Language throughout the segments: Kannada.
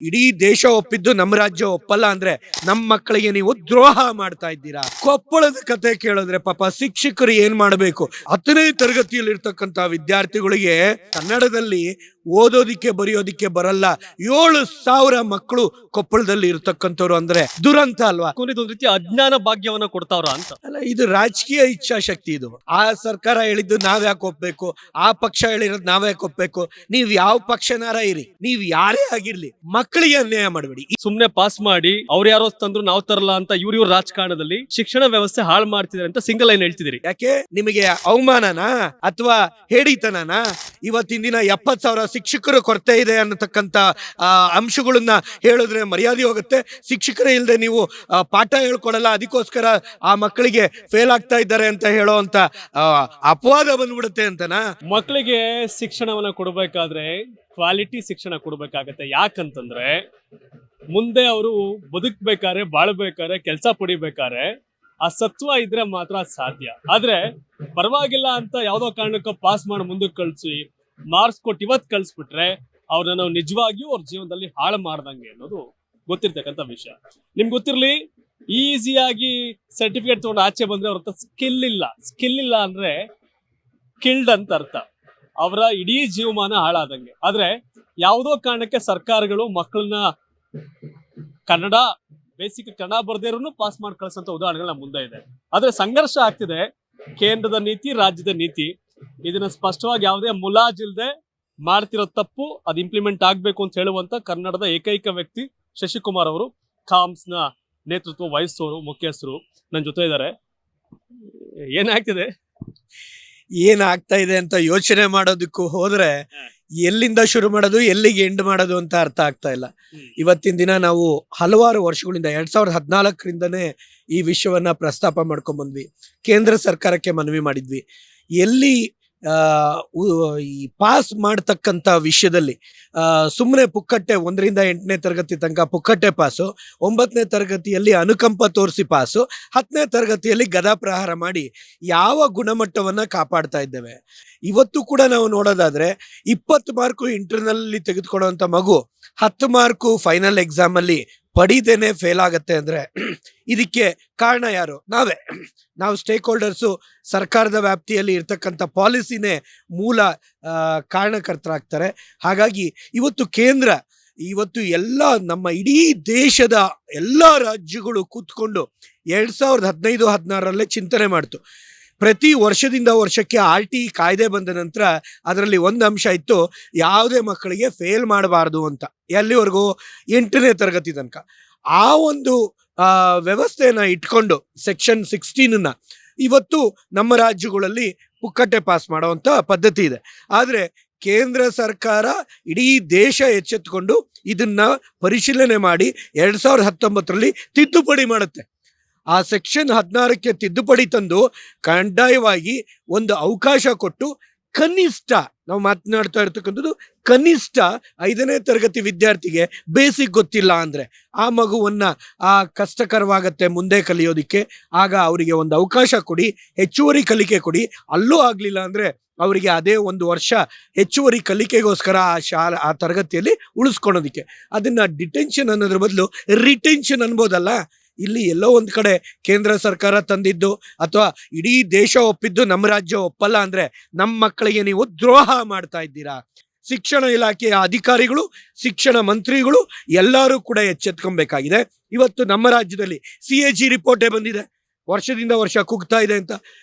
ಇಡೀ ದೇಶ ಒಪ್ಪಿದ್ದು ನಮ್ಮ ರಾಜ್ಯ ಒಪ್ಪಲ್ಲ ಅಂದ್ರೆ ನಮ್ಮ ಮಕ್ಕಳಿಗೆ ನೀವು ದ್ರೋಹ ಮಾಡ್ತಾ ಇದ್ದೀರಾ. ಕೊಪ್ಪಳದ ಕತೆ ಕೇಳಿದ್ರೆ ಪಾಪ ಶಿಕ್ಷಕರು ಏನ್ ಮಾಡಬೇಕು? 10ನೇ ತರಗತಿಯಲ್ಲಿ ಇರ್ತಕ್ಕಂತ ವಿದ್ಯಾರ್ಥಿಗಳಿಗೆ ಕನ್ನಡದಲ್ಲಿ ಓದೋದಿಕ್ಕೆ ಬರೆಯೋದಿಕ್ಕೆ ಬರಲ್ಲ. 7,000 ಮಕ್ಕಳು ಕೊಪ್ಪಳದಲ್ಲಿ ಇರ್ತಕ್ಕಂಥವ್ರು ಅಂದ್ರೆ ದುರಂತ ಅಲ್ವಾ? ಇದೊಂದು ರೀತಿ ಅಜ್ಞಾನ ಭಾಗ್ಯವನ್ನ ಕೊಡ್ತಾವ್ರ ಅಂತ ಅಲ್ಲ, ಇದು ರಾಜಕೀಯ ಇಚ್ಛಾಶಕ್ತಿ. ಇದು ಆ ಸರ್ಕಾರ ಹೇಳಿದ್ದು ನಾವ್ ಯಾಕೆ ಒಪ್ಬೇಕು, ಆ ಪಕ್ಷ ಹೇಳಿರೋದು ನಾವ್ ಯಾಕೆ ಒಪ್ಬೇಕು? ನೀವ್ ಯಾವ ಪಕ್ಷನಾರ ಇರಿ, ನೀವ್ ಯಾರೇ ಆಗಿರ್ಲಿ, ಮಕ್ಕಳಿಗೆ ಅನ್ಯಾಯ ಮಾಡಬೇಡಿ. ಸುಮ್ನೆ ಪಾಸ್ ಮಾಡಿ ಅವ್ರು ಯಾರೋ ತಂದ್ರು ನಾವ್ ತರಲ್ಲ ಅಂತ ಇವ್ರ ರಾಜಕಾರಣದಲ್ಲಿ ಶಿಕ್ಷಣ ವ್ಯವಸ್ಥೆ ಹಾಳು ಮಾಡ್ತಿದ್ದಾರೆ ಅಂತ ಸಿಂಗಲ್ ಲೈನ್ ಹೇಳ್ತಿದ್ದೀರಿ. ಯಾಕೆ ನಿಮಗೆ ಅವಮಾನನಾ ಅಥವಾ ಹೇಡಿತನನಾ? ಇವತ್ತಿನ ದಿನ 70,000 ಶಿಕ್ಷಕರು ಕೊರತೆ ಇದೆ ಅನ್ನತಕ್ಕಂತ ಅಂಶಗಳನ್ನ ಹೇಳಿದ್ರೆ ಮರ್ಯಾದೆ ಹೋಗುತ್ತೆ. ಶಿಕ್ಷಕರೇ ಇಲ್ಲದೆ ನೀವು ಪಾಠ ಹೇಳ್ಕೊಡಲ್ಲ, ಅದಕ್ಕೋಸ್ಕರ ಆ ಮಕ್ಕಳಿಗೆ ಫೇಲ್ ಆಗ್ತಾ ಇದ್ದಾರೆ ಅಂತ ಹೇಳೋ ಅಂತ ಅಪವಾದ ಬಂದ್ಬಿಡುತ್ತೆ ಅಂತನಾ? ಮಕ್ಕಳಿಗೆ ಶಿಕ್ಷಣವನ್ನ ಕೊಡ್ಬೇಕಾದ್ರೆ ಕ್ವಾಲಿಟಿ ಶಿಕ್ಷಣ ಕೊಡ್ಬೇಕಾಗತ್ತೆ. ಯಾಕಂತಂದ್ರೆ ಮುಂದೆ ಅವರು ಬದುಕ್ಬೇಕಾದ್ರೆ, ಬಾಳ್ಬೇಕಾದ್ರೆ, ಕೆಲಸ ಪಡಿಬೇಕಾದ್ರೆ ಆ ಸತ್ವ ಇದ್ರೆ ಮಾತ್ರ ಸಾಧ್ಯ. ಆದ್ರೆ ಪರವಾಗಿಲ್ಲ ಅಂತ ಯಾವ್ದೋ ಕಾರಣಕ್ಕೆ ಪಾಸ್ ಮಾಡಿ ಮುಂದಕ್ಕೆ ಕಳ್ಸಿ ಮಾರ್ಕ್ಸ್ ಕೊಟ್ಟು ಇವತ್ತು ಕಳ್ಸಿಬಿಟ್ರೆ ಅವ್ರನ್ನ ನಾವು ನಿಜವಾಗಿಯೂ ಅವ್ರ ಜೀವನದಲ್ಲಿ ಹಾಳು ಮಾಡ್ದಂಗೆ ಅನ್ನೋದು ಗೊತ್ತಿರ್ತಕ್ಕಂಥ ವಿಷಯ. ನಿಮ್ಗೆ ಗೊತ್ತಿರ್ಲಿ, ಈಸಿಯಾಗಿ ಸರ್ಟಿಫಿಕೇಟ್ ತಗೊಂಡು ಆಚೆ ಬಂದ್ರೆ ಅವ್ರ ಹತ್ರ ಸ್ಕಿಲ್ ಇಲ್ಲ ಅಂದ್ರೆ ಕಿಲ್ಡ್ ಅಂತ ಅರ್ಥ. ಅವರ ಇಡೀ ಜೀವಮಾನ ಹಾಳಾದಂಗೆ. ಆದ್ರೆ ಯಾವುದೋ ಕಾರಣಕ್ಕೆ ಸರ್ಕಾರಗಳು ಮಕ್ಕಳನ್ನ ಕನ್ನಡ ಬೇಸಿಕ್ ಕನ್ನಡ ಬರ್ದೇರೂ ಪಾಸ್ ಮಾಡಿ ಕಳ್ಸಂತ ಉದಾಹರಣೆಗಳು ನಮ್ಮ ಮುಂದೆ ಇದೆ. ಆದ್ರೆ ಸಂಘರ್ಷ ಆಗ್ತಿದೆ. ಕೇಂದ್ರದ ನೀತಿ, ರಾಜ್ಯದ ನೀತಿ, ಇದನ್ನ ಸ್ಪಷ್ಟವಾಗಿ ಯಾವುದೇ ಮುಲಾಜಿಲ್ದೆ ಮಾಡ್ತಿರೋ ತಪ್ಪು, ಅದು ಇಂಪ್ಲಿಮೆಂಟ್ ಆಗ್ಬೇಕು ಅಂತ ಹೇಳುವಂತ ಕನ್ನಡದ ಏಕೈಕ ವ್ಯಕ್ತಿ ಶಶಿಕುಮಾರ್ ಅವರು, ಕಾಮ್ಸ್ನ ನೇತೃತ್ವ ವಹಿಸೋರು, ಮುಖ್ಯಸ್ಥರು ನನ್ನ ಜೊತೆ ಇದ್ದಾರೆ. ಏನಾಗ್ತಾ ಇದೆ ಅಂತ ಯೋಚನೆ ಮಾಡೋದಕ್ಕೂ ಹೋದ್ರೆ ಎಲ್ಲಿಂದ ಶುರು ಮಾಡೋದು, ಎಲ್ಲಿಗೆ ಎಂಡ್ ಮಾಡೋದು ಅಂತ ಅರ್ಥ ಆಗ್ತಾ ಇಲ್ಲ. ಇವತ್ತಿನ ದಿನ ನಾವು ಹಲವಾರು ವರ್ಷಗಳಿಂದ 2014ರಿಂದನೇ ಈ ವಿಷಯವನ್ನ ಪ್ರಸ್ತಾಪ ಮಾಡ್ಕೊಂಡ್ ಬಂದ್ವಿ. ಕೇಂದ್ರ ಸರ್ಕಾರಕ್ಕೆ ಮನವಿ ಮಾಡಿದ್ವಿ. ಎಲ್ಲಿ ಈ ಪಾಸ್ ಮಾಡ್ತಕ್ಕಂಥ ವಿಷಯದಲ್ಲಿ ಸುಮ್ಮನೆ ಪುಕ್ಕಟ್ಟೆ 1ರಿಂದ 8ನೇ ತರಗತಿ ತನಕ ಪುಕ್ಕಟ್ಟೆ ಪಾಸು, 9ನೇ ತರಗತಿಯಲ್ಲಿ ಅನುಕಂಪ ತೋರಿಸಿ ಪಾಸು, 10ನೇ ತರಗತಿಯಲ್ಲಿ ಗದಾ ಪ್ರಹಾರ ಮಾಡಿ ಯಾವ ಗುಣಮಟ್ಟವನ್ನ ಕಾಪಾಡ್ತಾ ಇದ್ದೇವೆ. ಇವತ್ತು ಕೂಡ ನಾವು ನೋಡೋದಾದ್ರೆ 20 ಮಾರ್ಕು ಇಂಟರ್ನಲ್ ಅಲ್ಲಿ ತೆಗೆದುಕೊಳ್ಳುವಂತ ಮಗು 10 ಮಾರ್ಕು ಫೈನಲ್ ಎಕ್ಸಾಮ್ ಅಲ್ಲಿ ಪಡಿದೇನೆ ಫೇಲ್ ಆಗತ್ತೆ ಅಂದ್ರೆ ಇದಕ್ಕೆ ಕಾರಣ ಯಾರು? ನಾವು ಸ್ಟೇಕ್ ಹೋಲ್ಡರ್ಸು, ಸರ್ಕಾರದ ವ್ಯಾಪ್ತಿಯಲ್ಲಿ ಇರ್ತಕ್ಕಂಥ ಪಾಲಿಸಿನೇ ಮೂಲ ಕಾರಣಕರ್ತರಾಗ್ತಾರೆ. ಹಾಗಾಗಿ ಇವತ್ತು ಎಲ್ಲ ನಮ್ಮ ಇಡೀ ದೇಶದ ಎಲ್ಲ ರಾಜ್ಯಗಳು ಕೂತ್ಕೊಂಡು 2015-16ರಲ್ಲೇ ಚಿಂತನೆ ಮಾಡ್ತು. ಪ್ರತಿ ವರ್ಷದಿಂದ ವರ್ಷಕ್ಕೆ RTE ಕಾಯ್ದೆ ಬಂದ ನಂತರ ಅದರಲ್ಲಿ ಒಂದು ಅಂಶ ಇತ್ತು, ಯಾವುದೇ ಮಕ್ಕಳಿಗೆ ಫೇಲ್ ಮಾಡಬಾರ್ದು ಅಂತ. ಎಲ್ಲಿವರೆಗೂ? 8ನೇ ತರಗತಿ ತನಕ. ಆ ಒಂದು ವ್ಯವಸ್ಥೆಯನ್ನ ಇಟ್ಕೊಂಡು ಸೆಕ್ಷನ್ 16ನ್ನ ಇವತ್ತು ನಮ್ಮ ರಾಜ್ಯಗಳಲ್ಲಿ ಪುಕ್ಕಟ್ಟೆ ಪಾಸ್ ಮಾಡುವಂತ ಪದ್ಧತಿ ಇದೆ. ಆದ್ರೆ ಕೇಂದ್ರ ಸರ್ಕಾರ ಇಡೀ ದೇಶ ಎಚ್ಚೆತ್ತುಕೊಂಡು ಇದನ್ನ ಪರಿಶೀಲನೆ ಮಾಡಿ 2019ರಲ್ಲಿ ತಿದ್ದುಪಡಿ ಮಾಡುತ್ತೆ. ಆ ಸೆಕ್ಷನ್ 16ಕ್ಕೆ ತಿದ್ದುಪಡಿ ತಂದು ಕಡ್ಡಾಯವಾಗಿ ಒಂದು ಅವಕಾಶ ಕೊಟ್ಟು ಕನಿಷ್ಠ, ನಾವು ಮಾತನಾಡ್ತಾ ಇರ್ತಕ್ಕಂಥದ್ದು ಕನಿಷ್ಠ 5ನೇ ತರಗತಿ ವಿದ್ಯಾರ್ಥಿಗೆ ಬೇಸಿಕ್ ಗೊತ್ತಿಲ್ಲ ಅಂದ್ರೆ ಆ ಮಗುವನ್ನ ಕಷ್ಟಕರವಾಗತ್ತೆ ಮುಂದೆ ಕಲಿಯೋದಿಕ್ಕೆ. ಆಗ ಅವರಿಗೆ ಒಂದು ಅವಕಾಶ ಕೊಡಿ, ಹೆಚ್ಚುವರಿ ಕಲಿಕೆ ಕೊಡಿ. ಅಲ್ಲೂ ಆಗ್ಲಿಲ್ಲ ಅಂದ್ರೆ ಅವರಿಗೆ ಅದೇ 1 ವರ್ಷ ಹೆಚ್ಚುವರಿ ಕಲಿಕೆಗೋಸ್ಕರ ಆ ತರಗತಿಯಲ್ಲಿ ಉಳಿಸ್ಕೊಳೋದಿಕ್ಕೆ. ಅದನ್ನ ಡಿಟೆನ್ಷನ್ ಅನ್ನೋದ್ರ ಬದಲು ರಿಟೆನ್ಷನ್ ಅನ್ಬೋದಲ್ಲ. ಇಲ್ಲಿ ಎಲ್ಲೋ ಒಂದ್ ಕಡೆ ಕೇಂದ್ರ ಸರ್ಕಾರ ತಂದಿದ್ದು ಅಥವಾ ಇಡೀ ದೇಶ ಒಪ್ಪಿದ್ದು ನಮ್ಮ ರಾಜ್ಯ ಒಪ್ಪಲ್ಲ ಅಂದ್ರೆ ನಮ್ಮ ಮಕ್ಕಳಿಗೆ ನೀವು ದ್ರೋಹ ಮಾಡ್ತಾ ಇದ್ದೀರಾ. ಶಿಕ್ಷಣ ಇಲಾಖೆಯ ಅಧಿಕಾರಿಗಳು, ಶಿಕ್ಷಣ ಮಂತ್ರಿಗಳು ಎಲ್ಲರೂ ಕೂಡ ಎಚ್ಚೆತ್ಕೊಬೇಕಾಗಿದೆ. ಇವತ್ತು ನಮ್ಮ ರಾಜ್ಯದಲ್ಲಿ CAG ರಿಪೋರ್ಟೇ ಬಂದಿದೆ, ವರ್ಷದಿಂದ ವರ್ಷ ಕುಗ್ತಾ ಇದೆ ಅಂತ.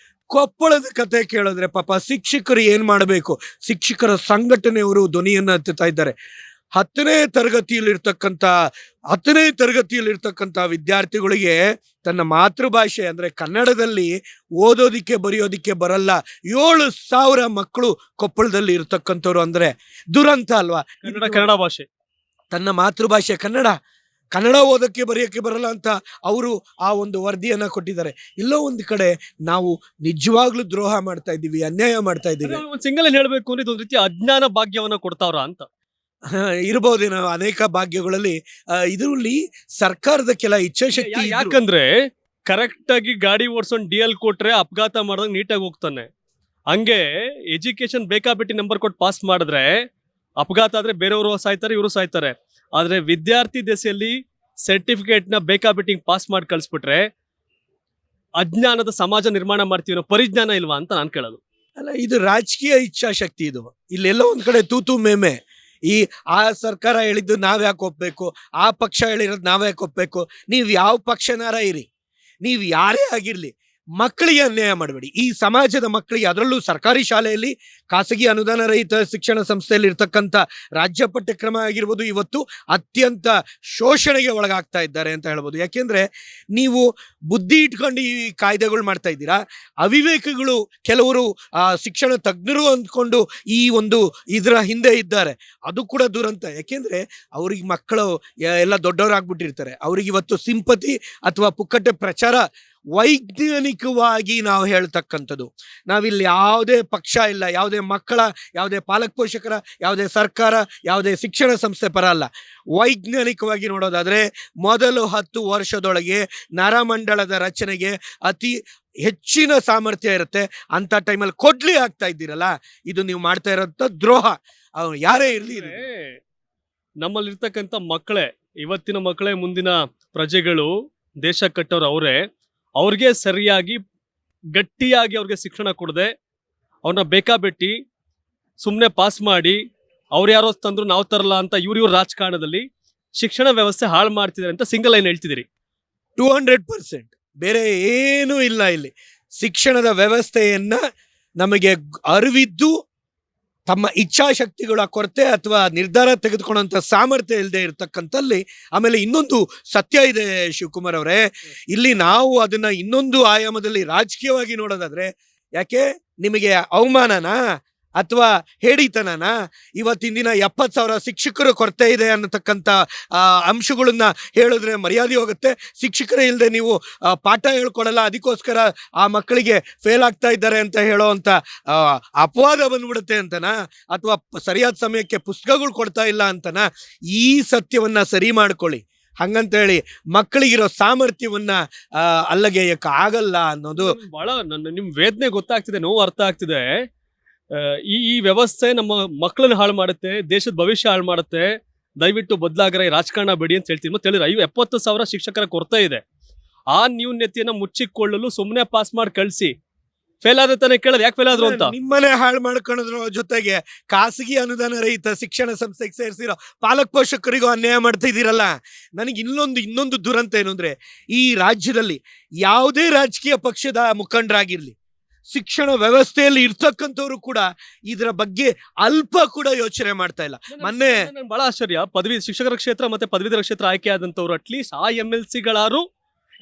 ಕೊಪ್ಪಳದ ಕತೆ ಕೇಳಿದ್ರೆ ಪಾಪ ಶಿಕ್ಷಕರು ಏನ್ ಮಾಡಬೇಕು? ಶಿಕ್ಷಕರ ಸಂಘಟನೆಯವರು ಧ್ವನಿಯನ್ನ ಎತ್ತುತ್ತಾ ಇದ್ದಾರೆ. 10ನೇ ತರಗತಿಯಲ್ಲಿರ್ತಕ್ಕಂಥ ವಿದ್ಯಾರ್ಥಿಗಳಿಗೆ ತನ್ನ ಮಾತೃಭಾಷೆ ಅಂದ್ರೆ ಕನ್ನಡದಲ್ಲಿ ಓದೋದಿಕ್ಕೆ ಬರೆಯೋದಿಕ್ಕೆ ಬರಲ್ಲ. 7,000 ಮಕ್ಕಳು ಕೊಪ್ಪಳದಲ್ಲಿ ಇರ್ತಕ್ಕಂಥವ್ರು ಅಂದ್ರೆ ದುರಂತ ಅಲ್ವಾ? ಕನ್ನಡ ಭಾಷೆ, ತನ್ನ ಮಾತೃಭಾಷೆ ಕನ್ನಡ ಓದಕ್ಕೆ ಬರೆಯೋಕ್ಕೆ ಬರಲ್ಲ ಅಂತ ಅವರು ಆ ಒಂದು ವರದಿಯನ್ನ ಕೊಟ್ಟಿದ್ದಾರೆ. ಎಲ್ಲೋ ಒಂದು ಕಡೆ ನಾವು ನಿಜವಾಗ್ಲೂ ದ್ರೋಹ ಮಾಡ್ತಾ ಇದ್ದೀವಿ, ಅನ್ಯಾಯ ಮಾಡ್ತಾ ಇದ್ದೀವಿ. ಸಿಂಗಲ್ ಹೇಳ್ಬೇಕು ಅಂದ್ರೆ ಇದೊಂದು ರೀತಿ ಅಜ್ಞಾನ ಭಾಗ್ಯವನ್ನ ಕೊಡ್ತಾವ್ರ ಅಂತ ಇರಬಹುದೇನೋ. ಅನೇಕ ಭಾಗ್ಯಗಳಲ್ಲಿ ಇದರಲ್ಲಿ ಸರ್ಕಾರದ ಕೆಲ ಇಚ್ಛಾಶಕ್ತಿ. ಯಾಕಂದ್ರೆ ಕರೆಕ್ಟ್ ಆಗಿ ಗಾಡಿ ಓಡಿಸೋನ್ DL ಕೊಟ್ರೆ ಅಪಘಾತ ಮಾಡ್ದಂಗ್ ನೀಟಾಗಿ ಹೋಗ್ತಾನೆ. ಹಂಗೆ ಎಜುಕೇಶನ್ ಬೇಕಾಬಿಟ್ಟಿ ನಂಬರ್ ಕೊಟ್ಟು ಪಾಸ್ ಮಾಡಿದ್ರೆ ಅಪಘಾತ ಆದ್ರೆ ಬೇರೆಯವರು ಸಾಯ್ತಾರೆ, ಇವರು ಸಾಯ್ತಾರೆ. ಆದ್ರೆ ವಿದ್ಯಾರ್ಥಿ ದೆಸೆಯಲ್ಲಿ ಸರ್ಟಿಫಿಕೇಟ್ ನ ಬೇಕಾಬಿಟ್ಟಿಂಗ್ ಪಾಸ್ ಮಾಡಿ ಕಳ್ಸ್ಬಿಟ್ರೆ ಅಜ್ಞಾನದ ಸಮಾಜ ನಿರ್ಮಾಣ ಮಾಡ್ತೀವಿ ಅನ್ನೋ ಪರಿಜ್ಞಾನ ಇಲ್ವಾ ಅಂತ ನಾನು ಕೇಳೋದು. ಅಲ್ಲ, ಇದು ರಾಜಕೀಯ ಇಚ್ಛಾಶಕ್ತಿ. ಇದು ಇಲ್ಲೆಲ್ಲೋ ಒಂದ್ ಕಡೆ ತೂತು ಮೇಮೆ. ಆ ಸರ್ಕಾರ ಹೇಳಿದ್ದು ನಾವ್ ಯಾಕೆ ಒಪ್ಬೇಕು, ಆ ಪಕ್ಷ ಹೇಳಿರೋದು ನಾವ್ ಯಾಕೆ ಒಪ್ಬೇಕು. ನೀವ್ ಯಾವ ಪಕ್ಷನಾರ ಇರಿ, ನೀವ್ ಯಾರೇ ಆಗಿರ್ಲಿ, ಮಕ್ಕಳಿಗೆ ಅನ್ಯಾಯ ಮಾಡಬೇಡಿ. ಈ ಸಮಾಜದ ಮಕ್ಕಳಿಗೆ, ಅದರಲ್ಲೂ ಸರ್ಕಾರಿ ಶಾಲೆಯಲ್ಲಿ, ಖಾಸಗಿ ಅನುದಾನ ರಹಿತ ಶಿಕ್ಷಣ ಸಂಸ್ಥೆಯಲ್ಲಿ ಇರ್ತಕ್ಕಂಥ ರಾಜ್ಯ ಪಠ್ಯಕ್ರಮ ಆಗಿರ್ಬೋದು, ಇವತ್ತು ಅತ್ಯಂತ ಶೋಷಣೆಗೆ ಒಳಗಾಗ್ತಾ ಇದ್ದಾರೆ ಅಂತ ಹೇಳ್ಬೋದು. ಯಾಕೆಂದ್ರೆ ನೀವು ಬುದ್ಧಿ ಇಟ್ಕೊಂಡು ಈ ಕಾಯ್ದೆಗಳು ಮಾಡ್ತಾ ಇದ್ದೀರಾ. ಅವಿವೇಕಗಳು ಕೆಲವರು ಶಿಕ್ಷಣ ತಜ್ಞರು ಅಂದ್ಕೊಂಡು ಈ ಒಂದು ಇದರ ಹಿಂದೆ ಇದ್ದಾರೆ. ಅದು ಕೂಡ ದುರಂತ. ಯಾಕೆಂದ್ರೆ ಅವ್ರಿಗೆ ಮಕ್ಕಳು ಎಲ್ಲ ದೊಡ್ಡವರಾಗ್ಬಿಟ್ಟಿರ್ತಾರೆ. ಅವ್ರಿಗೆ ಇವತ್ತು ಸಿಂಪತಿ ಅಥವಾ ಪುಕ್ಕಟೆ ಪ್ರಚಾರ ವೈಜ್ಞಾನಿಕವಾಗಿ ನಾವು ಹೇಳ್ತಕ್ಕಂಥದ್ದು. ನಾವಿಲ್ಲಿ ಯಾವುದೇ ಪಕ್ಷ ಇಲ್ಲ, ಯಾವುದೇ ಮಕ್ಕಳ, ಯಾವುದೇ ಪಾಲಕ ಪೋಷಕರ, ಯಾವುದೇ ಸರ್ಕಾರ, ಯಾವುದೇ ಶಿಕ್ಷಣ ಸಂಸ್ಥೆ ಪರ ಅಲ್ಲ. ವೈಜ್ಞಾನಿಕವಾಗಿ ನೋಡೋದಾದ್ರೆ ಮೊದಲು 10 ವರ್ಷದೊಳಗೆ ನರಮಂಡಲದ ರಚನೆಗೆ ಅತಿ ಹೆಚ್ಚಿನ ಸಾಮರ್ಥ್ಯ ಇರುತ್ತೆ. ಅಂತ ಟೈಮಲ್ಲಿ ಕೊಡ್ಲಿ ಆಗ್ತಾ ಇದ್ದೀರಲ್ಲ, ಇದು ನೀವು ಮಾಡ್ತಾ ಇರೋಂಥ ದ್ರೋಹ. ಅವ್ರು ಯಾರೇ ಇರ್ಲಿ, ನಮ್ಮಲ್ಲಿರ್ತಕ್ಕಂಥ ಮಕ್ಕಳೇ ಇವತ್ತಿನ ಮಕ್ಕಳೇ ಮುಂದಿನ ಪ್ರಜೆಗಳು, ದೇಶ ಕಟ್ಟೋರು ಅವರೇ. ಅವ್ರಿಗೆ ಸರಿಯಾಗಿ ಗಟ್ಟಿಯಾಗಿ ಅವ್ರಿಗೆ ಶಿಕ್ಷಣ ಕೊಡದೆ ಅವ್ರನ್ನ ಬೇಕಾಬಿಟ್ಟಿ ಸುಮ್ಮನೆ ಪಾಸ್ ಮಾಡಿ ಅವ್ರು ಯಾರೋ ತಂದ್ರು ನಾವು ತರಲ್ಲ ಅಂತ ಇವ್ರ ರಾಜಕಾರಣದಲ್ಲಿ ಶಿಕ್ಷಣ ವ್ಯವಸ್ಥೆ ಹಾಳು ಮಾಡ್ತಿದ್ದಾರೆ ಅಂತ ಸಿಂಗಲ್ ಲೈನ್ ಹೇಳ್ತಿದ್ದೀರಿ. 200%. ಬೇರೆ ಏನೂ ಇಲ್ಲ ಇಲ್ಲಿ. ಶಿಕ್ಷಣದ ವ್ಯವಸ್ಥೆಯನ್ನ ನಮಗೆ ಅರಿವಿದ್ದು ತಮ್ಮ ಇಚ್ಛಾಶಕ್ತಿಗಳ ಕೊರತೆ ಅಥವಾ ನಿರ್ಧಾರ ತೆಗೆದುಕೊಳ್ಳುವಂತ ಸಾಮರ್ಥ್ಯ ಇಲ್ಲದೆ ಇರತಕ್ಕಂಥಲ್ಲಿ. ಆಮೇಲೆ ಇನ್ನೊಂದು ಸತ್ಯ ಇದೆ ಶಿವಕುಮಾರ್ ಅವರೇ, ಇಲ್ಲಿ ನಾವು ಅದನ್ನ ಇನ್ನೊಂದು ಆಯಾಮದಲ್ಲಿ ರಾಜಕೀಯವಾಗಿ ನೋಡೋದಾದ್ರೆ, ಯಾಕೆ ನಿಮಗೆ ಅವಮಾನನಾ ಅಥವಾ ಹೇಡಿತನನ? ಇವತ್ತಿನ ದಿನ 70,000 ಶಿಕ್ಷಕರು ಕೊರತೆ ಇದೆ ಅನ್ನತಕ್ಕಂಥ ಅಂಶಗಳನ್ನ ಹೇಳಿದ್ರೆ ಮರ್ಯಾದೆ ಹೋಗುತ್ತೆ. ಶಿಕ್ಷಕರೇ ಇಲ್ಲದೆ ನೀವು ಪಾಠ ಹೇಳ್ಕೊಡಲ್ಲ, ಅದಕ್ಕೋಸ್ಕರ ಆ ಮಕ್ಕಳಿಗೆ ಫೇಲ್ ಆಗ್ತಾ ಇದ್ದಾರೆ ಅಂತ ಹೇಳೋ ಅಂತ ಅಪವಾದ ಬಂದ್ಬಿಡುತ್ತೆ ಅಂತನಾ? ಅಥವಾ ಸರಿಯಾದ ಸಮಯಕ್ಕೆ ಪುಸ್ತಕಗಳು ಕೊಡ್ತಾ ಇಲ್ಲ ಅಂತನಾ? ಈ ಸತ್ಯವನ್ನ ಸರಿ ಮಾಡ್ಕೊಳ್ಳಿ. ಹಂಗಂತ ಹೇಳಿ ಮಕ್ಕಳಿಗಿರೋ ಸಾಮರ್ಥ್ಯವನ್ನ ಅಲ್ಲಗೆಯಕ್ಕೆ ಆಗಲ್ಲ ಅನ್ನೋದು ಬಹಳ ನಿಮ್ ವೇದನೆ ಗೊತ್ತಾಗ್ತಿದೆ, ನೋವು ಅರ್ಥ ಆಗ್ತಿದೆ. ಈ ವ್ಯವಸ್ಥೆ ನಮ್ಮ ಮಕ್ಕಳನ್ನ ಹಾಳು ಮಾಡುತ್ತೆ, ದೇಶದ ಭವಿಷ್ಯ ಹಾಳು ಮಾಡುತ್ತೆ. ದಯವಿಟ್ಟು ಬದಲಾಗರ ಈ ರಾಜಕಾರಣ ಬೇಡಿ ಅಂತ ಹೇಳ್ತೀನಿ. ಮತ್ತೆ ಹೇಳಿದ್ರೆ 70,000 ಶಿಕ್ಷಕರ ಕೊರತೆ ಇದೆ. ಆ ನ್ಯೂನ್ಯತೆಯನ್ನ ಮುಚ್ಚಿಕೊಳ್ಳಲು ಸುಮ್ಮನೆ ಪಾಸ್ ಮಾಡಿ ಕಳಿಸಿ. ಫೇಲ್ ಆದ್ರೆ ತಾನೇ ಕೇಳೋದು ಯಾಕೆ ಫೇಲ್ ಆದ್ರು ಅಂತ. ನಿಮ್ಮನೆ ಹಾಳು ಮಾಡ್ಕೊಳ್ಳೋದ್ರ ಜೊತೆಗೆ ಖಾಸಗಿ ಅನುದಾನ ರಹಿತ ಶಿಕ್ಷಣ ಸಂಸ್ಥೆಗೆ ಸೇರಿಸಿರೋ ಪಾಲಕ ಪೋಷಕರಿಗೂ ಅನ್ಯಾಯ ಮಾಡ್ತಾ ಇದ್ದೀರಲ್ಲ. ನನಗೆ ಇನ್ನೊಂದು ದುರಂತ ಏನು ಅಂದ್ರೆ, ಈ ರಾಜ್ಯದಲ್ಲಿ ಯಾವುದೇ ರಾಜಕೀಯ ಪಕ್ಷದ ಮುಖಂಡರಾಗಿರ್ಲಿ, ಶಿಕ್ಷಣ ವ್ಯವಸ್ಥೆಯಲ್ಲಿ ಇರ್ತಕ್ಕಂಥವ್ರು ಕೂಡ ಇದರ ಬಗ್ಗೆ ಅಲ್ಪ ಕೂಡ ಯೋಚನೆ ಮಾಡ್ತಾ ಇಲ್ಲ. ಮೊನ್ನೆ ಬಹಳ ಆಶ್ಚರ್ಯ, ಪದವಿ ಶಿಕ್ಷಕರ ಕ್ಷೇತ್ರ ಮತ್ತೆ ಪದವೀಧರ ಕ್ಷೇತ್ರ ಆಯ್ಕೆ ಆದಂತವ್ರು ಅಟ್ಲೀಸ್ಟ್ ಆ MLC-ಗಳಾರು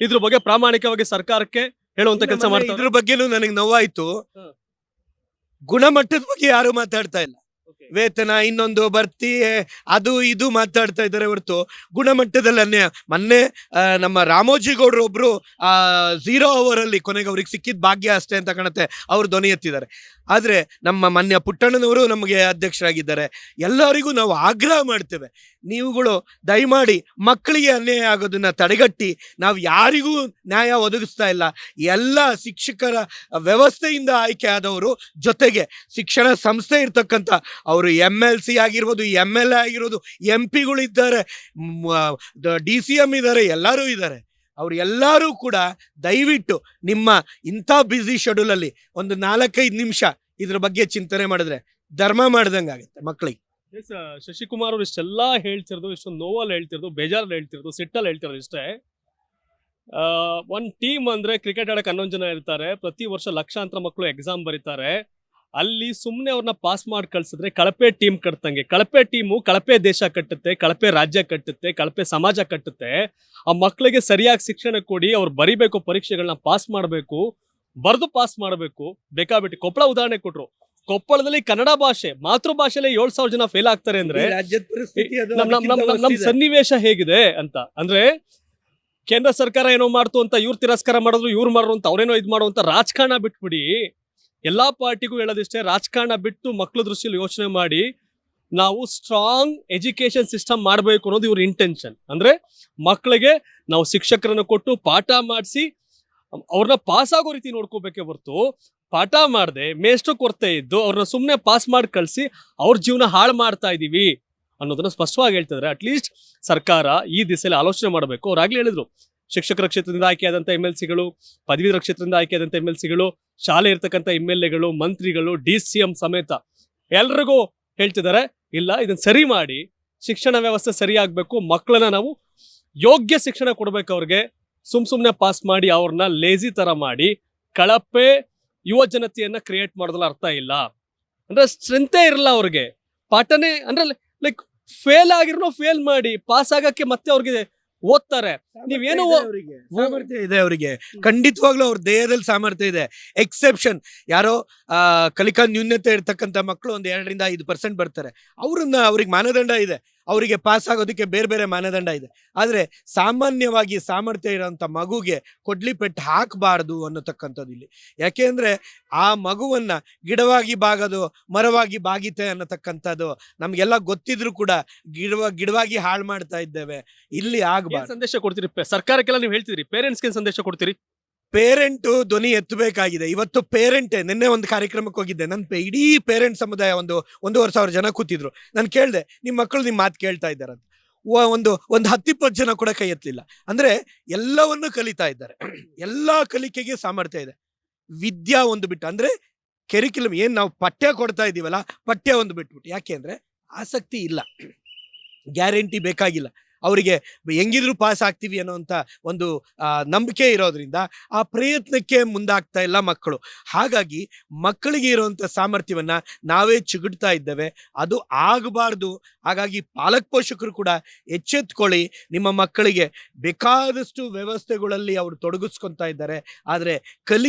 ಇದ್ರ ಬಗ್ಗೆ ಪ್ರಾಮಾಣಿಕವಾಗಿ ಸರ್ಕಾರಕ್ಕೆ ಹೇಳುವಂತ ಕೆಲಸ ಮಾಡ್ತಾರೆ. ಇದ್ರ ಬಗ್ಗೆನೂ ನನಗೆ ನೋವಾಯ್ತು. ಗುಣಮಟ್ಟದ ಬಗ್ಗೆ ಯಾರು ಮಾತಾಡ್ತಾ ಇಲ್ಲ. ವೇತನ, ಇನ್ನೊಂದು ಭರ್ತಿ, ಅದು ಇದು ಮಾತಾಡ್ತಾ ಇದ್ದಾರೆ ಹೊರತು ಗುಣಮಟ್ಟದಲ್ಲಿ ಅನ್ಯಾಯ. ಮೊನ್ನೆ ನಮ್ಮ ರಾಮೋಜಿಗೌಡರು ಒಬ್ರು 0 hour ಅಲ್ಲಿ ಕೊನೆಗೆ ಅವ್ರಿಗೆ ಸಿಕ್ಕಿದ ಭಾಗ್ಯ ಅಷ್ಟೇ ಅಂತ ಕಾಣುತ್ತೆ, ಅವ್ರು ಧ್ವನಿ ಎತ್ತಿದ್ದಾರೆ. ಆದ್ರೆ ನಮ್ಮ ಮಾನ್ಯ ಪುಟ್ಟಣ್ಣನವರು ನಮಗೆ ಅಧ್ಯಕ್ಷರಾಗಿದ್ದಾರೆ. ಎಲ್ಲರಿಗೂ ನಾವು ಆಗ್ರಹ ಮಾಡ್ತೇವೆ, ನೀವುಗಳು ದಯಮಾಡಿ ಮಕ್ಕಳಿಗೆ ಅನ್ಯಾಯ ಆಗೋದನ್ನ ತಡೆಗಟ್ಟಿ. ನಾವು ಯಾರಿಗೂ ನ್ಯಾಯ ಒದಗಿಸ್ತಾ ಇಲ್ಲ. ಎಲ್ಲ ಶಿಕ್ಷಕರ ವ್ಯವಸ್ಥೆಯಿಂದ ಆಯ್ಕೆ ಆದವರು, ಜೊತೆಗೆ ಶಿಕ್ಷಣ ಸಂಸ್ಥೆ ಇರ್ತಕ್ಕಂಥ ಅವರು MLC ಆಗಿರ್ಬೋದು, MLA ಆಗಿರ್ಬೋದು, MP-ಗಳು ಇದ್ದಾರೆ, DCM ಇದ್ದಾರೆ, ಎಲ್ಲರೂ ಇದ್ದಾರೆ. ಅವ್ರು ಎಲ್ಲರೂ ಕೂಡ ದಯವಿಟ್ಟು ನಿಮ್ಮ ಇಂಥ ಬ್ಯುಸಿ ಶೆಡ್ಯೂಲ್ ಅಲ್ಲಿ ಒಂದು 4-5 ನಿಮಿಷ ಇದ್ರ ಬಗ್ಗೆ ಚಿಂತನೆ ಮಾಡಿದ್ರೆ ಧರ್ಮ ಮಾಡ್ದಂಗಾಗುತ್ತೆ ಮಕ್ಕಳಿಗೆ. ಶಶಿಕುಮಾರ್ ಅವರು ಇಷ್ಟೆಲ್ಲ ಹೇಳ್ತಿರೋದು, ಇಷ್ಟೊಂದು ನೋವಲ್ಲಿ ಹೇಳ್ತಿರೋದು, ಬೇಜಾರಲ್ಲಿ ಹೇಳ್ತಿರೋದು, ಸಿಟ್ಟಲ್ಲಿ ಹೇಳ್ತಿರೋದು ಇಷ್ಟೇ. ಒಂದು ಟೀಮ್ ಅಂದ್ರೆ ಕ್ರಿಕೆಟ್ ಆಡಕ್ಕೆ 11 ಜನ ಇರ್ತಾರೆ. ಪ್ರತಿ ವರ್ಷ ಲಕ್ಷಾಂತರ ಮಕ್ಕಳು ಎಕ್ಸಾಮ್ ಬರೀತಾರೆ. ಅಲ್ಲಿ ಸುಮ್ಮನೆ ಅವ್ರನ್ನ ಪಾಸ್ ಮಾಡಿ ಕಳ್ಸಿದ್ರೆ ಕಳಪೆ ಟೀಮ್ ಕಟ್ತಂಗೆ. ಕಳಪೆ ಟೀಮು ಕಳಪೆ ದೇಶ ಕಟ್ಟುತ್ತೆ, ಕಳಪೆ ರಾಜ್ಯ ಕಟ್ಟುತ್ತೆ, ಕಳಪೆ ಸಮಾಜ ಕಟ್ಟುತ್ತೆ. ಆ ಮಕ್ಕಳಿಗೆ ಸರಿಯಾಗಿ ಶಿಕ್ಷಣ ಕೊಡಿ, ಅವ್ರು ಬರಿಬೇಕು, ಪರೀಕ್ಷೆಗಳನ್ನ ಪಾಸ್ ಮಾಡಬೇಕು, ಬರೆದು ಪಾಸ್ ಮಾಡಬೇಕು. ಬೇಕಾಬಿಟ್ಟು ಕೊಪ್ಪಳ ಉದಾಹರಣೆ ಕೊಟ್ರು. ಕೊಪ್ಪಳದಲ್ಲಿ ಕನ್ನಡ ಭಾಷೆ ಮಾತೃಭಾಷೆಯಲ್ಲಿ 7,000 ಜನ ಫೇಲ್ ಆಗ್ತಾರೆ ಅಂದ್ರೆ ನಮ್ ಸನ್ನಿವೇಶ ಹೇಗಿದೆ ಅಂತ. ಅಂದ್ರೆ ಕೇಂದ್ರ ಸರ್ಕಾರ ಏನೋ ಮಾಡ್ತು ಅಂತ ಇವ್ರು ತಿರಸ್ಕಾರ ಮಾಡಿದ್ರು, ಇವ್ರು ಮಾಡಿದ್ರು ಅಂತ ಅವ್ರೇನೋ ಇದ್ ಮಾಡುವಂತ ರಾಜಕಾರಣ ಬಿಟ್ಬಿಡಿ. ಎಲ್ಲಾ ಪಾರ್ಟಿಗೂ ಹೇಳೋದಿಷ್ಟೇ, ರಾಜಕಾರಣ ಬಿಟ್ಟು ಮಕ್ಕಳ ದೃಷ್ಟಿಯಲ್ಲಿ ಯೋಚನೆ ಮಾಡಿ. ನಾವು ಸ್ಟ್ರಾಂಗ್ ಎಜುಕೇಶನ್ ಸಿಸ್ಟಮ್ ಮಾಡಬೇಕು ಅನ್ನೋದು ಇವ್ರ ಇಂಟೆನ್ಷನ್. ಅಂದ್ರೆ ಮಕ್ಕಳಿಗೆ ನಾವು ಶಿಕ್ಷಕರನ್ನು ಕೊಟ್ಟು ಪಾಠ ಮಾಡಿಸಿ ಅವ್ರನ್ನ ಪಾಸ್ ಆಗೋ ರೀತಿ ನೋಡ್ಕೋಬೇಕೇ ಹೊರತು, ಪಾಠ ಮಾಡದೆ ಮೇಷ್ಟು ಕೊರತೆ ಇದ್ದು ಅವ್ರನ್ನ ಸುಮ್ಮನೆ ಪಾಸ್ ಮಾಡಿ ಕಳಿಸಿ ಅವ್ರ ಜೀವನ ಹಾಳು ಮಾಡ್ತಾ ಇದೀವಿ ಅನ್ನೋದನ್ನ ಸ್ಪಷ್ಟವಾಗಿ ಹೇಳ್ತಿದ್ದಾರೆ. ಅಟ್ಲೀಸ್ಟ್ ಸರ್ಕಾರ ಈ ದಿಸೆಯಲ್ಲಿ ಆಲೋಚನೆ ಮಾಡಬೇಕು. ಅವ್ರಾಗ್ಲೇ ಹೇಳಿದ್ರು, ಶಿಕ್ಷಕರ ಕ್ಷೇತ್ರದಿಂದ ಆಯ್ಕೆಯಾದಂಥ MLCಗಳು, ಪದವೀಧರ ಕ್ಷೇತ್ರದಿಂದ ಆಯ್ಕೆಯಾದಂಥ MLCಗಳು, ಶಾಲೆ ಇರ್ತಕ್ಕಂಥ MLAಗಳು, ಮಂತ್ರಿಗಳು, DCM ಸಮೇತ ಎಲ್ರಿಗೂ ಹೇಳ್ತಿದ್ದಾರೆ, ಇಲ್ಲ ಇದನ್ನ ಸರಿ ಮಾಡಿ, ಶಿಕ್ಷಣ ವ್ಯವಸ್ಥೆ ಸರಿ ಆಗ್ಬೇಕು, ಮಕ್ಕಳನ್ನ ನಾವು ಯೋಗ್ಯ ಶಿಕ್ಷಣ ಕೊಡ್ಬೇಕು. ಅವ್ರಿಗೆ ಸುಮ್ನೆ ಪಾಸ್ ಮಾಡಿ ಅವ್ರನ್ನ ಲೇಜಿ ತರ ಮಾಡಿ ಕಳಪೆ ಯುವ ಜನತೆಯನ್ನ ಕ್ರಿಯೇಟ್ ಮಾಡೋದ್ರಲ್ಲಿ ಅರ್ಥ ಇಲ್ಲ. ಅಂದ್ರೆ ಸ್ಟ್ರೆಂತೇ ಇರಲ್ಲ ಅವ್ರಿಗೆ, ಪಾಠನೇ ಅಂದ್ರೆ ಲೈಕ್ ಫೇಲ್ ಆಗಿರೋ ಫೇಲ್ ಮಾಡಿ ಪಾಸ್ ಆಗಕ್ಕೆ ಮತ್ತೆ ಅವ್ರಿಗೆ ಓದ್ತಾರೆ. ನೀವೇನು ಸಾಮರ್ಥ್ಯ ಇದೆ ಅವರಿಗೆ, ಖಂಡಿತವಾಗ್ಲೂ ಅವ್ರ ದೇಹದಲ್ಲಿ ಸಾಮರ್ಥ್ಯ ಇದೆ. ಎಕ್ಸೆಪ್ಷನ್ ಯಾರೋ ಕಲಿಕಾ ನ್ಯೂನ್ಯತೆ ಇರ್ತಕ್ಕಂಥ ಮಕ್ಕಳು ಒಂದು 2-5% ಬರ್ತಾರೆ, ಅವ್ರಿಗೆ ಮಾನದಂಡ ಇದೆ, ಅವರಿಗೆ ಪಾಸ್ ಆಗೋದಕ್ಕೆ ಬೇರೆ ಬೇರೆ ಮಾನದಂಡ ಇದೆ. ಆದ್ರೆ ಸಾಮಾನ್ಯವಾಗಿ ಸಾಮರ್ಥ್ಯ ಇರೋಂಥ ಮಗುಗೆ ಕೊಡ್ಲಿ ಪೆಟ್ಟು ಹಾಕಬಾರ್ದು ಅನ್ನತಕ್ಕಂಥದ್ದು ಇಲ್ಲಿ. ಯಾಕೆಂದ್ರೆ ಆ ಮಗುವನ್ನ ಗಿಡವಾಗಿ ಬಾಗೋದು ಮರವಾಗಿ ಬಾಗಿತೆ ಅನ್ನತಕ್ಕಂಥದ್ದು ನಮ್ಗೆಲ್ಲ ಗೊತ್ತಿದ್ರು ಕೂಡ ಗಿಡವಾಗಿ ಹಾಳು ಮಾಡ್ತಾ ಇದ್ದೇವೆ. ಇಲ್ಲಿ ಆಗಬಾರ್ದು. ಸಂದೇಶ ಕೊಡ್ತೀರಿ ಸರ್ಕಾರಕ್ಕೆಲ್ಲ? ನೀವು ಹೇಳ್ತಿದ್ರಿ ಪೇರೆಂಟ್ಸ್ಗೆ ಸಂದೇಶ ಕೊಡ್ತೀರಿ? ಪೇರೆಂಟ್ ಧ್ವನಿ ಎತ್ತಬೇಕಾಗಿದೆ. ಇವತ್ತು ಪೇರೆಂಟೇ, ನಿನ್ನೆ ಒಂದು ಕಾರ್ಯಕ್ರಮಕ್ಕೆ ಹೋಗಿದ್ದೆ, ನನ್ನ ಇಡೀ ಪೇರೆಂಟ್ ಸಮುದಾಯ 1,500 ಜನ ಕೂತಿದ್ರು. ನಾನು ಕೇಳಿದೆ, ನಿಮ್ಮ ಮಕ್ಕಳು ನಿಮ್ಮ ಮಾತು ಕೇಳ್ತಾ ಇದ್ದಾರಂತ. ಒಂದು 10-20 ಜನ ಕೂಡ ಕೈ ಎತ್ತಲಿಲ್ಲ. ಅಂದ್ರೆ ಎಲ್ಲವನ್ನು ಕಲಿತಾ ಇದ್ದಾರೆ, ಎಲ್ಲಾ ಕಲಿಕೆಗೆ ಸಾಮರ್ಥ್ಯ ಇದೆ. ವಿದ್ಯಾ ಒಂದು ಬಿಟ್ಟು, ಅಂದ್ರೆ ಕೆರಿಕ್ಯುಲಮ್ ಏನ್ ನಾವು ಪಠ್ಯ ಕೊಡ್ತಾ ಇದೀವಲ್ಲ, ಪಠ್ಯ ಒಂದು ಬಿಟ್ಬಿಟ್ಟು. ಯಾಕೆ ಅಂದ್ರೆ ಆಸಕ್ತಿ ಇಲ್ಲ, ಗ್ಯಾರಂಟಿ ಬೇಕಾಗಿಲ್ಲ ಅವರಿಗೆ, ಹೆಂಗಿದ್ರು ಪಾಸ್ ಆಗ್ತೀವಿ ಅನ್ನೋಂಥ ಒಂದು ನಂಬಿಕೆ ಇರೋದ್ರಿಂದ ಆ ಪ್ರಯತ್ನಕ್ಕೆ ಮುಂದಾಗ್ತಾ ಇಲ್ಲ ಮಕ್ಕಳು. ಹಾಗಾಗಿ ಮಕ್ಕಳಿಗೆ ಇರುವಂಥ ಸಾಮರ್ಥ್ಯವನ್ನ ನಾವೇ ಚಿಗುಡ್ತಾ ಇದ್ದೇವೆ, ಅದು ಆಗಬಾರ್ದು. ಹಾಗಾಗಿ ಪಾಲಕ ಪೋಷಕರು ಕೂಡ ಎಚ್ಚೆತ್ಕೊಳ್ಳಿ. ನಿಮ್ಮ ಮಕ್ಕಳಿಗೆ ಬೇಕಾದಷ್ಟು ವ್ಯವಸ್ಥೆಗಳಲ್ಲಿ ಅವರು ತೊಡಗಿಸ್ಕೊತಾ ಇದ್ದಾರೆ, ಆದರೆ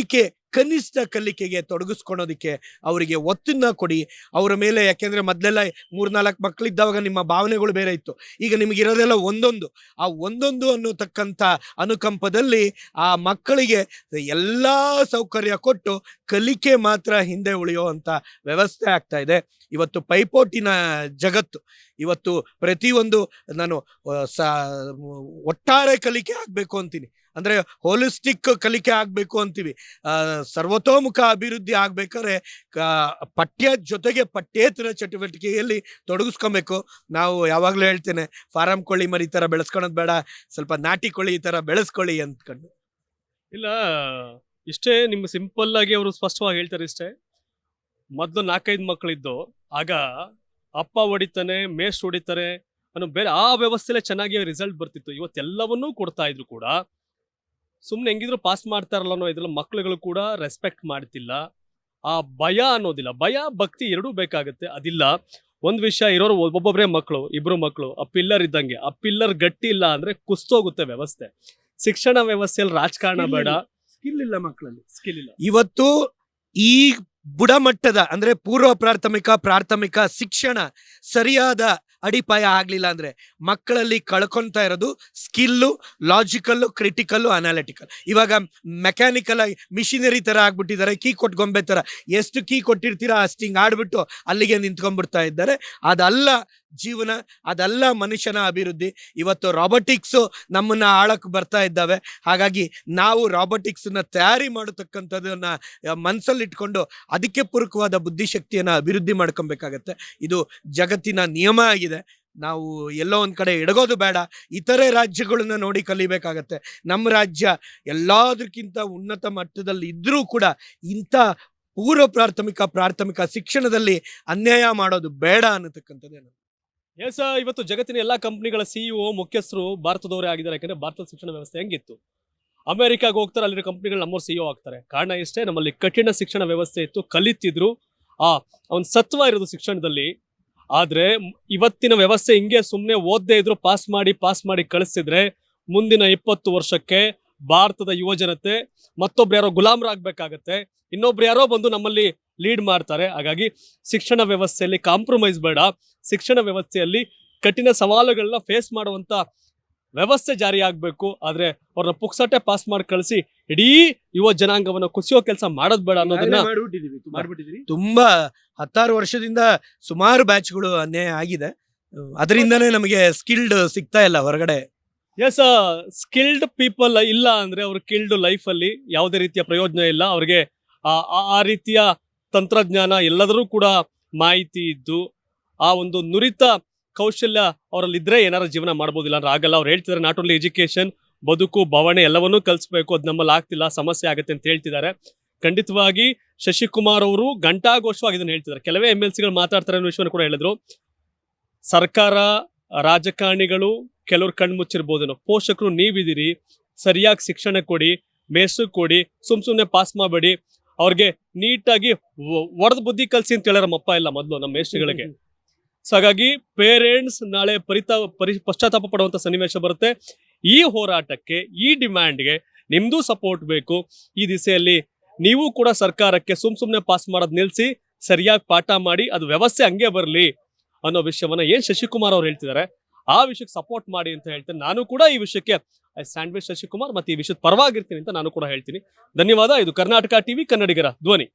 ಕನಿಷ್ಠ ಕಲಿಕೆಗೆ ತೊಡಗಿಸ್ಕೊಳೋದಕ್ಕೆ ಅವರಿಗೆ ಒತ್ತನ್ನ ಕೊಡಿ ಅವರ ಮೇಲೆ. ಯಾಕೆಂದ್ರೆ ಮೊದಲೆಲ್ಲ 3-4 ಮಕ್ಕಳಿದ್ದಾವಾಗ ನಿಮ್ಮ ಭಾವನೆಗಳು ಬೇರೆ ಇತ್ತು, ಈಗ ನಿಮಗಿರೋದೆಲ್ಲ ಒಂದೊಂದು ಅನ್ನೋತಕ್ಕಂಥ ಅನುಕಂಪದಲ್ಲಿ ಆ ಮಕ್ಕಳಿಗೆ ಎಲ್ಲಾ ಸೌಕರ್ಯ ಕೊಟ್ಟು ಕಲಿಕೆ ಮಾತ್ರ ಹಿಂದೆ ಉಳಿಯುವಂತ ವ್ಯವಸ್ಥೆ ಆಗ್ತಾ ಇದೆ. ಇವತ್ತು ಪೈಪೋಟಿನ ಜಗತ್ತು, ಇವತ್ತು ಪ್ರತಿಯೊಂದು ನಾನು ಒಟ್ಟಾರೆ ಕಲಿಕೆ ಆಗ್ಬೇಕು ಅಂತೀನಿ, ಅಂದ್ರೆ ಹೋಲಿಸ್ಟಿಕ್ ಕಲಿಕೆ ಆಗ್ಬೇಕು ಅಂತೀವಿ. ಸರ್ವತೋಮುಖ ಅಭಿವೃದ್ಧಿ ಆಗ್ಬೇಕಾದ್ರೆ ಪಠ್ಯ ಜೊತೆಗೆ ಪಠ್ಯೇತರ ಚಟುವಟಿಕೆಯಲ್ಲಿ ತೊಡಗಿಸ್ಕೊಬೇಕು. ನಾವು ಯಾವಾಗ್ಲೂ ಹೇಳ್ತೇನೆ, ಫಾರಂ ಕೋಳಿ ಮರಿ ತರ ಬೆಳೆಸ್ಕೊಳೋದು ಬೇಡ, ಸ್ವಲ್ಪ ನಾಟಿ ಕೋಳಿ ಈ ತರ ಬೆಳೆಸ್ಕೊಳ್ಳಿ ಅಂದ್ಕೊಂಡು. ಇಲ್ಲ, ಇಷ್ಟೇ ನಿಮ್ಮ ಸಿಂಪಲ್ ಆಗಿ ಅವರು ಸ್ಪಷ್ಟವಾಗಿ ಹೇಳ್ತಾರೆ. ಇಷ್ಟೇ, ಮೊದಲು 4-5 ಮಕ್ಕಳಿದ್ದು, ಆಗ ಅಪ್ಪ ಹೊಡಿತಾನೆ, ಮೇಸ್ಟ್ ಹೊಡಿತಾರೆ ಅನ್ನೋ ಬೇರೆ ಆ ವ್ಯವಸ್ಥೆಲೆ ಚೆನ್ನಾಗಿ ರಿಸಲ್ಟ್ ಬರ್ತಿತ್ತು. ಇವತ್ತೆಲ್ಲವನ್ನೂ ಕೊಡ್ತಾ ಇದ್ರು ಕೂಡ ಸುಮ್ನೆ ಹೆಂಗಿದ್ರು ಪಾಸ್ ಮಾಡ್ತಾರಲ್ಲ ಅನ್ನೋ ಇದ್ರಲ್ಲಿ ಮಕ್ಳುಗಳು ಕೂಡ ರೆಸ್ಪೆಕ್ಟ್ ಮಾಡ್ತಿಲ್ಲ. ಆ ಭಯ ಅನ್ನೋದಿಲ್ಲ, ಭಯ ಭಕ್ತಿ ಎರಡೂ ಬೇಕಾಗುತ್ತೆ, ಅದಿಲ್ಲ. ಒಂದ್ ವಿಷಯ, ಇರೋರು ಒಬ್ಬೊಬ್ಬರೇ ಮಕ್ಕಳು, 2 ಮಕ್ಕಳು, ಆ ಪಿಲ್ಲರ್ ಇದ್ದಂಗೆ. ಆ ಪಿಲ್ಲರ್ ಗಟ್ಟಿ ಇಲ್ಲ ಅಂದ್ರೆ ಕುಸ್ತೋಗುತ್ತೆ ವ್ಯವಸ್ಥೆ. ಶಿಕ್ಷಣ ವ್ಯವಸ್ಥೆಯಲ್ಲಿ ರಾಜಕಾರಣ ಬೇಡ, ಸ್ಕಿಲ್ ಇಲ್ಲ ಮಕ್ಕಳಲ್ಲಿ, ಸ್ಕಿಲ್ ಇಲ್ಲ. ಇವತ್ತು ಈ ಬುಡಮಟ್ಟದ ಅಂದ್ರೆ ಪೂರ್ವ ಪ್ರಾಥಮಿಕ ಶಿಕ್ಷಣ ಸರಿಯಾದ ಅಡಿಪಾಯ ಆಗ್ಲಿಲ್ಲ ಅಂದ್ರೆ ಮಕ್ಕಳಲ್ಲಿ ಕಳ್ಕೊಂತಾ ಇರೋದು ಸ್ಕಿಲ್ಲು, ಲಾಜಿಕಲ್ಲು, ಕ್ರಿಟಿಕಲ್ಲು, ಅನಾಲಿಟಿಕಲ್. ಇವಾಗ ಮೆಕ್ಯಾನಿಕಲ್ ಆಗಿ ಮಿಷಿನರಿ ತರ ಆಗ್ಬಿಟ್ಟಿದ್ದಾರೆ, ಕೀ ಕೊಟ್ಟು ಗೊಂಬೆ ತರ. ಎಷ್ಟು ಕೀ ಕೊಟ್ಟಿರ್ತೀರಾ ಅಷ್ಟು ಹಿಂಗ್ ಆಡ್ಬಿಟ್ಟು ಅಲ್ಲಿಗೆ ನಿಂತ್ಕೊಂಡ್ಬಿಡ್ತಾ ಇದ್ದಾರೆ. ಅದಲ್ಲ ಜೀವನ, ಅದಲ್ಲ ಮನುಷ್ಯನ ಅಭಿವೃದ್ಧಿ. ಇವತ್ತು ರಾಬೋಟಿಕ್ಸ್ ನಮ್ಮನ್ನ ಆಳಕ್ಕೆ ಬರ್ತಾ ಇದ್ದಾವೆ. ಹಾಗಾಗಿ ನಾವು ರಾಬೋಟಿಕ್ಸ್ ನ ತಯಾರಿ ಮಾಡತಕ್ಕಂಥದನ್ನ ಮನಸ್ಸಲ್ಲಿ ಇಟ್ಕೊಂಡು ಅದಕ್ಕೆ ಪೂರಕವಾದ ಬುದ್ಧಿಶಕ್ತಿಯನ್ನ ಅಭಿವೃದ್ಧಿ ಮಾಡ್ಕೊಬೇಕಾಗತ್ತೆ. ಇದು ಜಗತ್ತಿನ ನಿಯಮ ಆಗಿದೆ. ನಾವು ಎಲ್ಲೋ ಒಂದ್ ಕಡೆ ಎಡಗೋದು ಬೇಡ, ಇತರೆ ರಾಜ್ಯಗಳನ್ನ ನೋಡಿ ಕಲಿಬೇಕಾಗತ್ತೆ. ನಮ್ಮ ರಾಜ್ಯ ಎಲ್ಲದಕ್ಕಿಂತ ಉನ್ನತ ಮಟ್ಟದಲ್ಲಿ ಇದ್ರೂ ಕೂಡ ಇಂಥ ಪೂರ್ವ ಪ್ರಾಥಮಿಕ ಶಿಕ್ಷಣದಲ್ಲಿ ಅನ್ಯಾಯ ಮಾಡೋದು ಬೇಡ ಅನ್ನತಕ್ಕಂಥದ್ದೇನು. ಎಸ್, ಇವತ್ತು ಜಗತ್ತಿನ ಎಲ್ಲಾ ಕಂಪನಿಗಳ CEO ಮುಖ್ಯಸ್ಥರು ಭಾರತದವರೇ ಆಗಿದ್ದಾರೆ. ಯಾಕಂದ್ರೆ ಭಾರತದ ಶಿಕ್ಷಣ ವ್ಯವಸ್ಥೆ ಹೆಂಗಿತ್ತು, ಅಮೆರಿಕಾಗೆ ಹೋಗ್ತಾರೆ, ಅಲ್ಲಿರೋ ಕಂಪನಿಗಳು ನಮ್ಮವ್ರು CEO ಆಗ್ತಾರೆ. ಕಾರಣ ಇಷ್ಟೇ, ನಮ್ಮಲ್ಲಿ ಕಠಿಣ ಶಿಕ್ಷಣ ವ್ಯವಸ್ಥೆ ಇತ್ತು, ಕಲಿತಿದ್ರು, ಒಂದು ಸತ್ವ ಇರೋದು ಶಿಕ್ಷಣದಲ್ಲಿ. ಆದ್ರೆ ಇವತ್ತಿನ ವ್ಯವಸ್ಥೆ ಹಿಂಗೆ ಸುಮ್ಮನೆ ಓದದೇ ಇದ್ರು ಪಾಸ್ ಮಾಡಿ ಕಳಿಸಿದ್ರೆ ಮುಂದಿನ 20 ವರ್ಷಕ್ಕೆ ಭಾರತದ ಯುವ ಜನತೆ ಮತ್ತೊಬ್ರು ಯಾರೋ ಗುಲಾಮರಾಗಬೇಕಾಗತ್ತೆ, ಇನ್ನೊಬ್ರು ಯಾರೋ ಬಂದು ನಮ್ಮಲ್ಲಿ ಲೀಡ್ ಮಾಡ್ತಾರೆ. ಹಾಗಾಗಿ ಶಿಕ್ಷಣ ವ್ಯವಸ್ಥೆಯಲ್ಲಿ ಕಾಂಪ್ರಮೈಸ್ ಬೇಡ, ಶಿಕ್ಷಣ ವ್ಯವಸ್ಥೆಯಲ್ಲಿ ಕಠಿಣ ಸವಾಲುಗಳನ್ನ ಫೇಸ್ ಮಾಡುವಂತ ವ್ಯವಸ್ಥೆ ಜಾರಿ ಆಗ್ಬೇಕು. ಆದ್ರೆ ಅವ್ರನ್ನ ಪುಕ್ಸಟ್ಟೆ ಪಾಸ್ ಮಾಡಿ ಕಳಿಸಿ ಇಡೀ ಯುವ ಜನಾಂಗವನ್ನ ಕುಸಿಯೋ ಕೆಲಸ ಮಾಡೋದ್ ಬೇಡ ಅನ್ನೋದನ್ನ ಮಾಡ್ಬಿಟ್ಟಿದೀವಿ. ತುಂಬಾ 16 ವರ್ಷದಿಂದ ಸುಮಾರು ಬ್ಯಾಚ್ಗಳು ಅನ್ಯಾಯ ಆಗಿದೆ. ಅದರಿಂದನೇ ನಮಗೆ ಸ್ಕಿಲ್ಡ್ ಸಿಗ್ತಾ ಇಲ್ಲ ಹೊರಗಡೆ. ಎಸ್, ಸ್ಕಿಲ್ಡ್ ಪೀಪಲ್ ಇಲ್ಲ ಅಂದ್ರೆ ಅವ್ರ ಕಿಲ್ಡ್ ಲೈಫ್ ಅಲ್ಲಿ ಯಾವುದೇ ರೀತಿಯ ಪ್ರಯೋಜನ ಇಲ್ಲ. ಅವ್ರಿಗೆ ಆ ರೀತಿಯ ತಂತ್ರಜ್ಞಾನ ಎಲ್ಲದರೂ ಕೂಡ ಮಾಹಿತಿ ಇದ್ದು ಆ ಒಂದು ನುರಿತ ಕೌಶಲ್ಯ ಅವರಲ್ಲಿ ಇದ್ರೆ ಏನಾರು ಜೀವನ ಮಾಡ್ಬೋದಿಲ್ಲ ಅಂದ್ರೆ ಆಗಲ್ಲ. ಅವ್ರು ಹೇಳ್ತಿದ್ದಾರೆ ನಾಟ್ ಓನ್ಲಿ ಎಜುಕೇಶನ್, ಬದುಕು ಬವಣೆ ಎಲ್ಲವನ್ನೂ ಕಲಿಸ್ಬೇಕು, ಅದು ನಮ್ಮಲ್ಲಿ ಆಗ್ತಿಲ್ಲ, ಸಮಸ್ಯೆ ಆಗುತ್ತೆ ಅಂತ ಹೇಳ್ತಿದ್ದಾರೆ. ಖಂಡಿತವಾಗಿ ಶಶಿಕುಮಾರ್ ಅವರು ಘಂಟಾಘೋಷವಾಗಿ ಇದನ್ನ ಹೇಳ್ತಿದ್ದಾರೆ. ಕೆಲವೇ MLC ಗಳು ಮಾತಾಡ್ತಾರೆ ಅನ್ನೋ ವಿಷಯವನ್ನು ಕೂಡ ಹೇಳಿದ್ರು. ಸರ್ಕಾರ, ರಾಜಕಾರಣಿಗಳು ಕೆಲವ್ರು ಕಣ್ಮುಚ್ಚಿರ್ಬೋದೇನೋ, ಪೋಷಕರು ನೀವಿದ್ದೀರಿ, ಸರಿಯಾಗಿ ಶಿಕ್ಷಣ ಕೊಡಿ, ಮೇಸ್ಟ್ರು ಕೊಡಿ, ಸುಮ್ನೆ ಪಾಸ್ ಮಾಡಬೇಡಿ, ಅವ್ರಿಗೆ ನೀಟಾಗಿ ಒಡೆದ ಬುದ್ಧಿ ಕಲ್ಸಿ ಅಂತ ಹೇಳಾರ ನಮ್ಮಪ್ಪ ಇಲ್ಲ ಮೊದಲು ನಮ್ಮ ಮೇಸ್ಟ್ರುಗಳಿಗೆ. ಸೊ ಹಾಗಾಗಿ ಪೇರೆಂಟ್ಸ್ ನಾಳೆ ಪಶ್ಚಾತ್ತಾಪ ಪಡುವಂತ ಸನ್ನಿವೇಶ ಬರುತ್ತೆ. ಈ ಹೋರಾಟಕ್ಕೆ, ಈ ಡಿಮ್ಯಾಂಡ್ಗೆ ನಿಮ್ದು ಸಪೋರ್ಟ್ ಬೇಕು. ಈ ದಿಸೆಯಲ್ಲಿ ನೀವು ಕೂಡ ಸರ್ಕಾರಕ್ಕೆ ಸುಮ್ನೆ ಪಾಸ್ ಮಾಡೋದ್ ನಿಲ್ಸಿ, ಸರಿಯಾಗಿ ಪಾಠ ಮಾಡಿ, ಅದು ವ್ಯವಸ್ಥೆ ಹಂಗೆ ಬರಲಿ ಅನ್ನೋ ವಿಷಯವನ್ನ ಏನ್ ಶಶಿಕುಮಾರ್ ಅವ್ರು ಹೇಳ್ತಿದ್ದಾರೆ ಆ ವಿಷಯಕ್ಕೆ ಸಪೋರ್ಟ್ ಮಾಡಿ ಅಂತ ಹೇಳ್ತೇನೆ. ನಾನು ಕೂಡ ಈ ವಿಷಯಕ್ಕೆ ಸ್ಟ್ಯಾಂಡ್ ವಿತ್ ಶಶಿಕುಮಾರ್ ಮತ್ತೆ ಈ ವಿಷಯದ ಪರವಾಗಿರ್ತೀನಿ ಅಂತ ನಾನು ಕೂಡ ಹೇಳ್ತೀನಿ. ಧನ್ಯವಾದ. ಇದು ಕರ್ನಾಟಕ ಟಿವಿ, ಕನ್ನಡಿಗರ ಧ್ವನಿ.